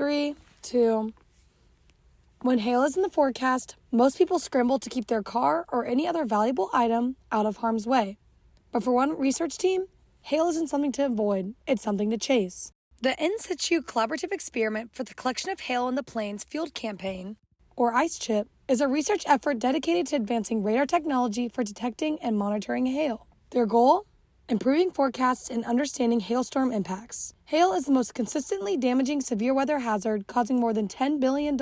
3, 2. When hail is in the forecast, most people scramble to keep their car or any other valuable item out of harm's way. But for one research team, hail isn't something to avoid, it's something to chase. The In Situ Collaborative Experiment for the Collection of Hail in the Plains Field Campaign, or ICECHIP, is a research effort dedicated to advancing radar technology for detecting and monitoring hail. Their goal? Improving forecasts and understanding hailstorm impacts. Hail is the most consistently damaging severe weather hazard, causing more than $10 billion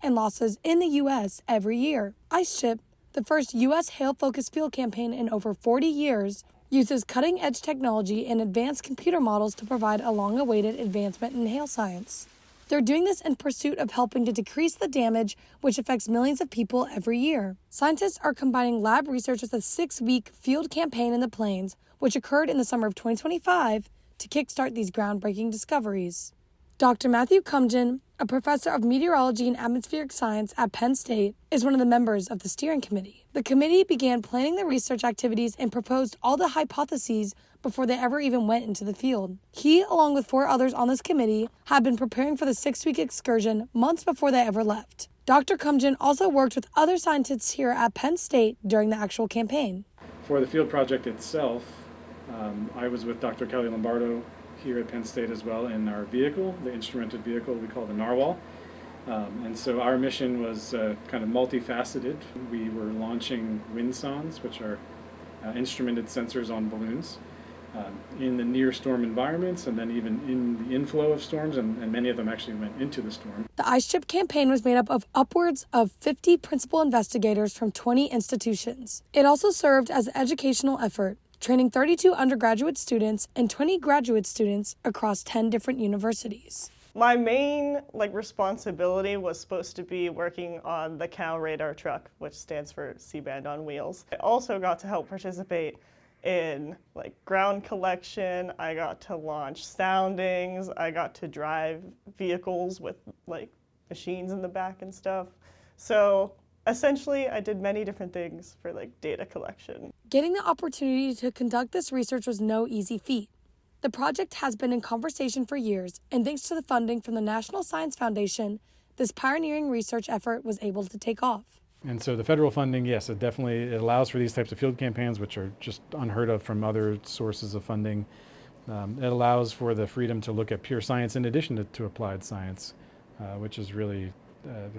in losses in the U.S. every year. ICECHIP, the first U.S. hail-focused field campaign in over 40 years, uses cutting-edge technology and advanced computer models to provide a long-awaited advancement in hail science. They're doing this in pursuit of helping to decrease the damage which affects millions of people every year. Scientists are combining lab research with a 6-week field campaign in the plains, which occurred in the summer of 2025, to kickstart these groundbreaking discoveries. Dr. Matthew Kumjian, a professor of meteorology and atmospheric science at Penn State, is one of the members of the steering committee. The committee began planning the research activities and proposed all the hypotheses before they ever even went into the field. He, along with 4 others on this committee, had been preparing for the 6-week excursion months before they ever left. Dr. Kumjian also worked with other scientists here at Penn State during the actual campaign. For the field project itself, I was with Dr. Kelly Lombardo here at Penn State as well in our vehicle, the instrumented vehicle we call the Narwhal. And so our mission was kind of multifaceted. We were launching windsondes, which are instrumented sensors on balloons, in the near storm environments and then even in the inflow of storms, and many of them actually went into the storm. The ICECHIP campaign was made up of upwards of 50 principal investigators from 20 institutions. It also served as an educational effort, training 32 undergraduate students and 20 graduate students across 10 different universities. My main responsibility was supposed to be working on the CAL radar truck, which stands for C-band on wheels. I also got to help participate in ground collection. I got to launch soundings. I got to drive vehicles with machines in the back and stuff. So essentially, I did many different things for data collection. Getting the opportunity to conduct this research was no easy feat. The project has been in conversation for years, and thanks to the funding from the National Science Foundation, this pioneering research effort was able to take off. And so the federal funding, yes, it allows for these types of field campaigns, which are just unheard of from other sources of funding. It allows for the freedom to look at pure science in addition to applied science, which is really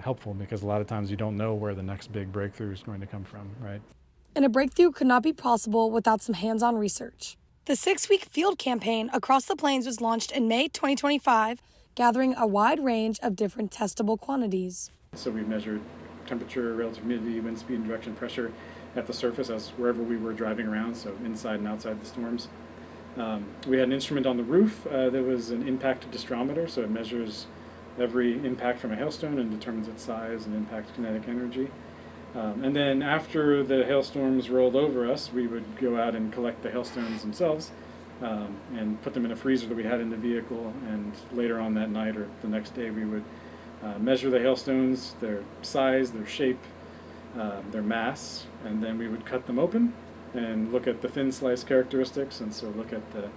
helpful because a lot of times you don't know where the next big breakthrough is going to come from, right? And a breakthrough could not be possible without some hands-on research. The 6-week field campaign across the plains was launched in May 2025, gathering a wide range of different testable quantities. So we measured temperature, relative humidity, wind speed, and direction pressure at the surface as wherever we were driving around, so inside and outside the storms. We had an instrument on the roof that was an impact disdrometer, so it measures every impact from a hailstone and determines its size and impact kinetic energy. And then after the hailstorms rolled over us, we would go out and collect the hailstones themselves and put them in a freezer that we had in the vehicle, and later on that night or the next day we would measure the hailstones, their size, their shape, their mass, and then we would cut them open and look at the thin slice characteristics, and so look at the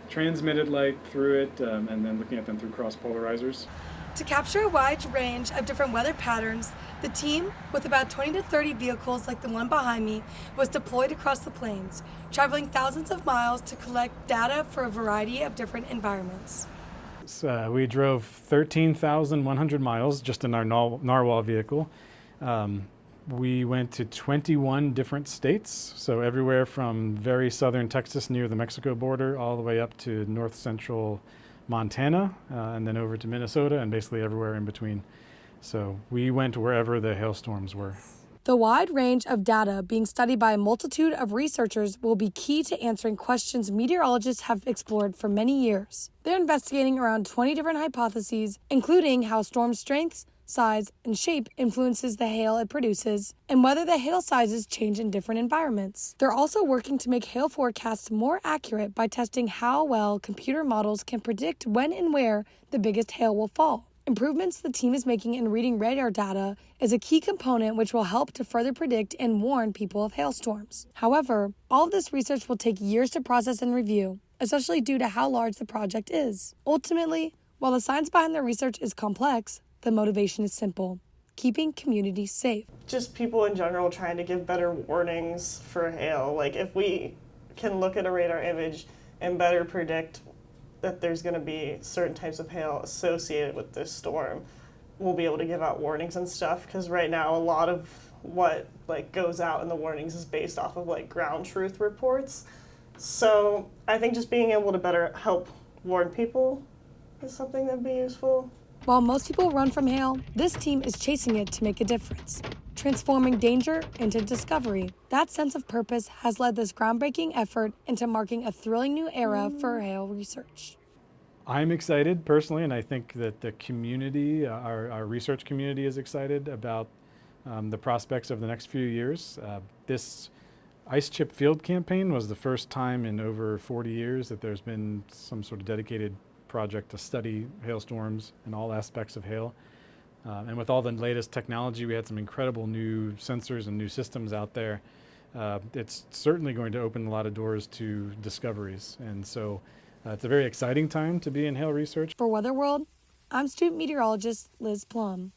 transmitted light through it, and then looking at them through cross polarizers. To capture a wide range of different weather patterns, the team, with about 20 to 30 vehicles like the one behind me, was deployed across the plains, traveling thousands of miles to collect data for a variety of different environments. We drove 13,100 miles just in our Narwhal vehicle. We went to 21 different states, so everywhere from very southern Texas near the Mexico border all the way up to north central Montana, and then over to Minnesota, and basically everywhere in between. So we went wherever the hailstorms were. The wide range of data being studied by a multitude of researchers will be key to answering questions meteorologists have explored for many years. They're investigating around 20 different hypotheses, including how storm strengths, size, and shape influences the hail it produces, and whether the hail sizes change in different environments. They're also working to make hail forecasts more accurate by testing how well computer models can predict when and where the biggest hail will fall. Improvements the team is making in reading radar data is a key component which will help to further predict and warn people of hailstorms. However, all of this research will take years to process and review, especially due to how large the project is. Ultimately, While the science behind their research is complex, the motivation is simple: keeping communities safe. Just people in general trying to give better warnings for hail. Like if we can look at a radar image and better predict that there's going to be certain types of hail associated with this storm, we'll be able to give out warnings and stuff, because right now a lot of what like goes out in the warnings is based off of like ground truth reports. So I think just being able to better help warn people is something that'd be useful. While most people run from hail, this team is chasing it to make a difference, transforming danger into discovery. That sense of purpose has led this groundbreaking effort into marking a thrilling new era for hail research. I'm excited personally, and I think that the community, our research community, is excited about the prospects of the next few years. This ICECHIP field campaign was the first time in over 40 years that there's been some sort of dedicated project to study hailstorms and all aspects of hail. And with all the latest technology, we had some incredible new sensors and new systems out there. It's certainly going to open a lot of doors to discoveries. And so it's a very exciting time to be in hail research. For Weather World, I'm student meteorologist Liz Plum.